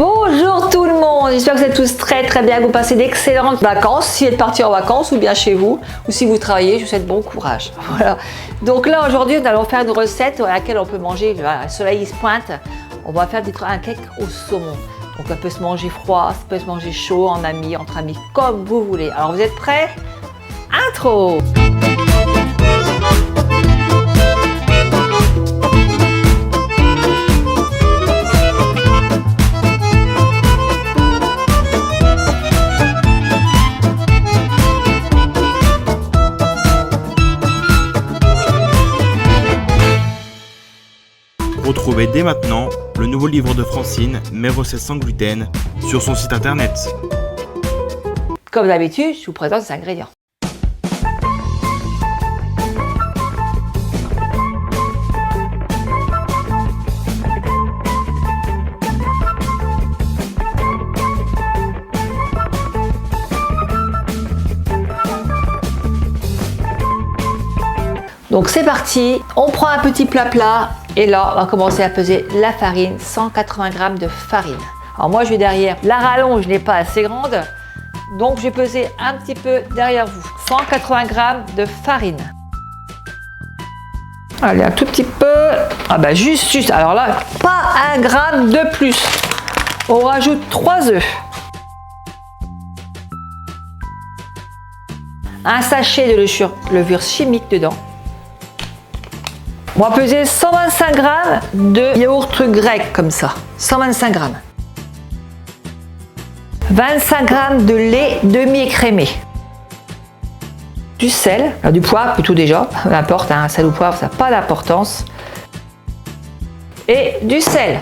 Bonjour tout le monde, j'espère que vous êtes tous très bien, que vous passez d'excellentes vacances, si vous êtes partis en vacances ou bien chez vous, ou si vous travaillez, je vous souhaite bon courage. Voilà. Donc là aujourd'hui nous allons faire une recette à laquelle on peut manger, le soleil il se pointe, on va faire un cake au saumon. Donc ça peut se manger froid, ça peut se manger chaud, en amis, entre amis, comme vous voulez. Alors vous êtes prêts? Intro! Retrouvez dès maintenant le nouveau livre de Francine, Mes recettes sans gluten, sur son site internet. Comme d'habitude, je vous présente les ingrédients. Donc c'est parti, on prend un petit plat et là on va commencer à peser la farine, 180 g de farine. Alors moi je vais derrière, la rallonge n'est pas assez grande, donc je vais peser un petit peu derrière vous. 180 g de farine. Allez, un tout petit peu, juste, alors là, pas 1 gramme de plus. On rajoute 3 œufs. Un sachet de levure chimique dedans. On va peser 125 g de yaourt grec comme ça, 125 g. 25 g de lait demi-écrémé. Du sel, du poivre plutôt déjà, peu importe, sel ou poivre, ça n'a pas d'importance. Et du sel.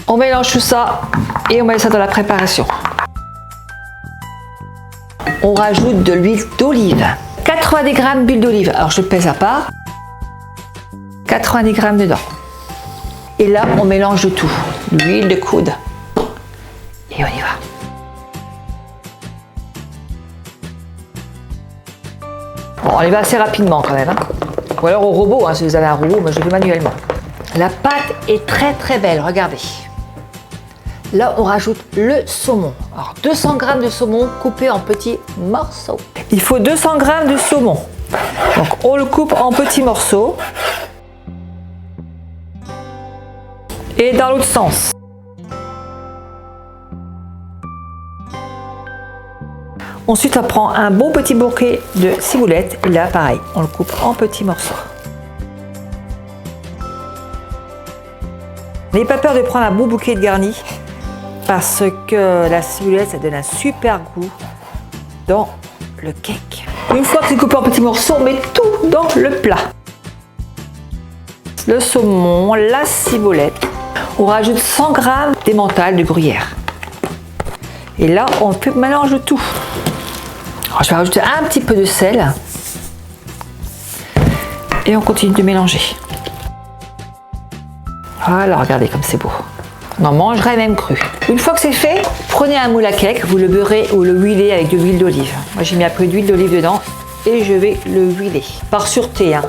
On mélange tout ça et on met ça dans la préparation. On rajoute de l'huile d'olive. 90 g d'huile d'olive, alors je pèse à part. 90 g dedans. Et là, on mélange tout. L'huile de coude. Et on y va. Bon, on y va assez rapidement quand même. Ou alors au robot, si vous avez un robot, moi je le fais manuellement. La pâte est très belle, regardez. Là, on rajoute le saumon. Alors, 200 g de saumon coupé en petits morceaux. Il faut 200 g de saumon. Donc, on le coupe en petits morceaux. Et dans l'autre sens. Ensuite, on prend un bon petit bouquet de ciboulette. Et là, pareil, on le coupe en petits morceaux. N'ayez pas peur de prendre un beau bouquet de garni parce que la ciboulette, ça donne un super goût dans le cake. Une fois que c'est coupé en petits morceaux, on met tout dans le plat. Le saumon, la ciboulette. On rajoute 100 g d'emmental de gruyère. Et là, on mélange tout. Alors, je vais rajouter un petit peu de sel. Et on continue de mélanger. Voilà, regardez comme c'est beau. On en mangerait même cru. Une fois que c'est fait, prenez un moule à cake, vous le beurrez ou le huilez avec de l'huile d'olive. Moi, j'ai mis un peu d'huile d'olive dedans et je vais le huiler. Par sûreté,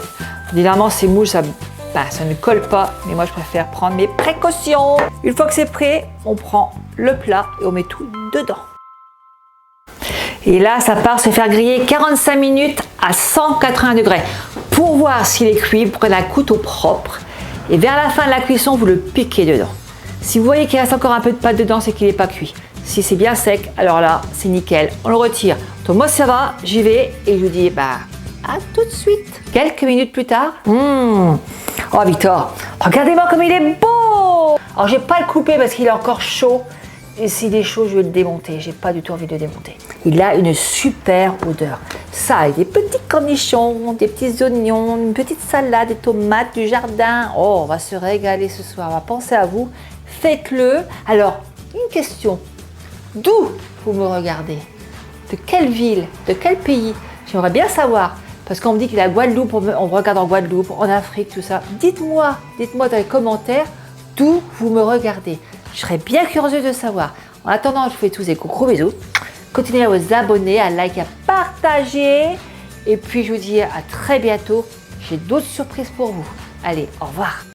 Généralement, ces moules, ça ne colle pas, mais moi je préfère prendre mes précautions. Une fois que c'est prêt, on prend le plat et on met tout dedans. Et là, ça part se faire griller 45 minutes à 180 degrés. Pour voir s'il est cuit, vous prenez un couteau propre et vers la fin de la cuisson, vous le piquez dedans. Si vous voyez qu'il reste encore un peu de pâte dedans, c'est qu'il n'est pas cuit. Si c'est bien sec, alors là, c'est nickel. On le retire. Donc moi, ça va, j'y vais et je vous dis, à tout de suite. Quelques minutes plus tard, oh Victor, regardez-moi comme il est beau! Alors je vais pas le couper parce qu'il est encore chaud. Et s'il est chaud, je vais le démonter. J'ai pas du tout envie de le démonter. Il a une super odeur. Ça, avec des petits cornichons, des petits oignons, une petite salade, des tomates du jardin. Oh, on va se régaler ce soir. On va penser à vous. Faites-le. Alors, une question. D'où vous me regardez? De quelle ville? De quel pays? J'aimerais bien savoir. Parce qu'on me dit qu'il y a la Guadeloupe, on me regarde en Guadeloupe, en Afrique, tout ça. Dites-moi dans les commentaires d'où vous me regardez. Je serais bien curieuse de savoir. En attendant, je vous fais tous des gros bisous. Continuez à vous abonner, à liker, à partager. Et puis, je vous dis à très bientôt. J'ai d'autres surprises pour vous. Allez, au revoir.